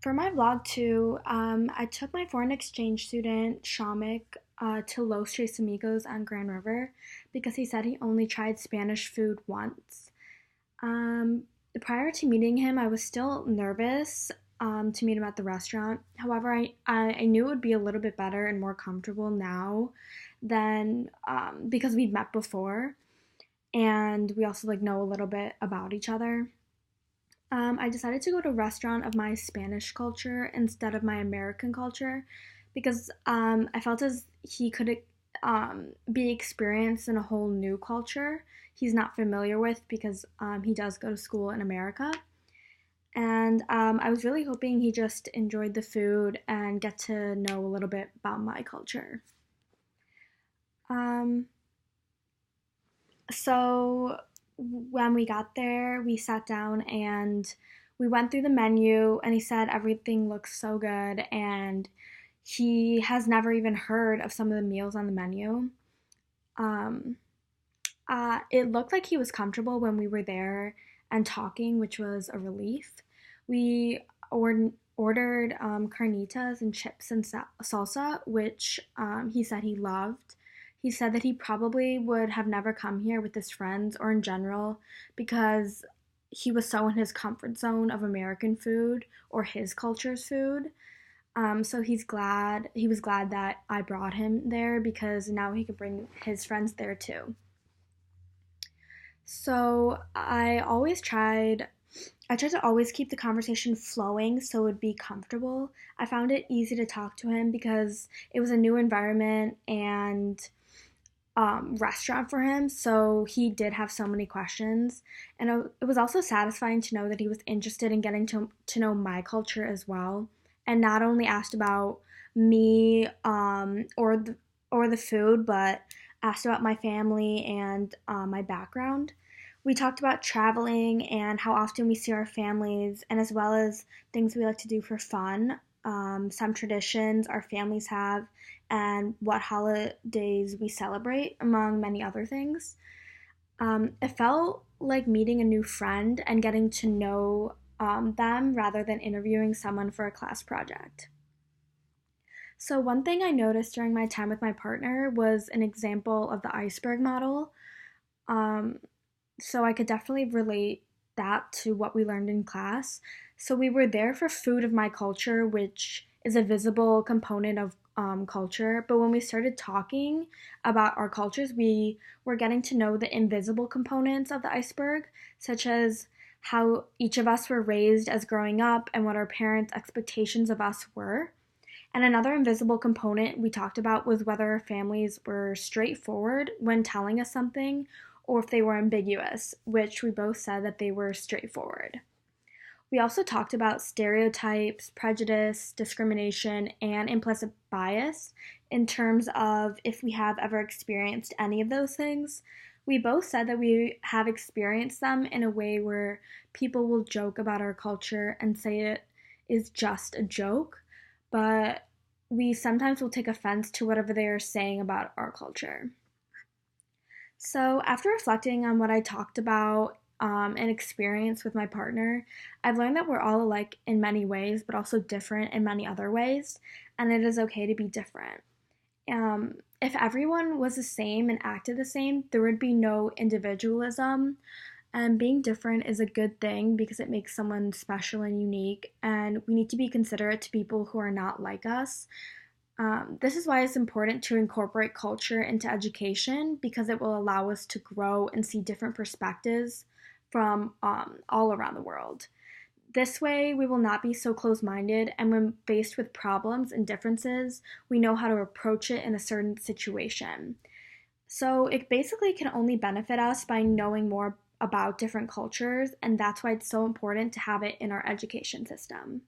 For my vlog too, I took my foreign exchange student, Shamik, to Los Tres Amigos on Grand River because he said he only tried Spanish food once. Um, Prior to meeting him, I was still nervous to meet him at the restaurant. However, I knew it would be a little bit better and more comfortable now than because we've met before and we also know a little bit about each other. I decided to go to a restaurant of my Spanish culture instead of my American culture because I felt as he could be experienced in a whole new culture he's not familiar with because he does go to school in America. And I was really hoping he just enjoyed the food and get to know a little bit about my culture. Um, So when we got there, we sat down and we went through the menu, and he said everything looks so good, and he has never even heard of some of the meals on the menu. Um, it looked like he was comfortable when we were there and talking, which was a relief. We ordered carnitas and chips and salsa, which he said he loved. He said that he probably would have never come here with his friends or in general because he was so in his comfort zone of American food or his culture's food. So he was glad that I brought him there because now he could bring his friends there too. So I tried to always keep the conversation flowing so it would be comfortable. I found it easy to talk to him because it was a new environment and restaurant for him, so he did have so many questions. And it was also satisfying to know that he was interested in getting to know my culture as well, and not only asked about me or the food, but asked about my family and my background. We talked about traveling and how often we see our families, and as well as things we like to do for fun, some traditions our families have, and what holidays we celebrate, among many other things. It felt like meeting a new friend and getting to know them rather than interviewing someone for a class project. So, one thing I noticed during my time with my partner was an example of the iceberg model. Um, so I could definitely relate that to what we learned in class. So we were there for food of my culture, which is a visible component of culture. But when we started talking about our cultures, we were getting to know the invisible components of the iceberg, such as how each of us were raised as growing up and what our parents' expectations of us were. And another invisible component we talked about was whether our families were straightforward when telling us something or if they were ambiguous, which we both said that they were straightforward. We also talked about stereotypes, prejudice, discrimination, and implicit bias in terms of if we have ever experienced any of those things. We both said that we have experienced them in a way where people will joke about our culture and say it is just a joke, but we sometimes will take offense to whatever they are saying about our culture. So, after reflecting on what I talked about and experienced with my partner, I've learned that we're all alike in many ways, but also different in many other ways, and it is okay to be different. If everyone was the same and acted the same, there would be no individualism. And being different is a good thing because it makes someone special and unique, and we need to be considerate to people who are not like us. This is why it's important to incorporate culture into education because it will allow us to grow and see different perspectives from all around the world. This way, we will not be so close minded, and when faced with problems and differences, we know how to approach it in a certain situation. So, it basically can only benefit us by knowing more about different cultures, and that's why it's so important to have it in our education system.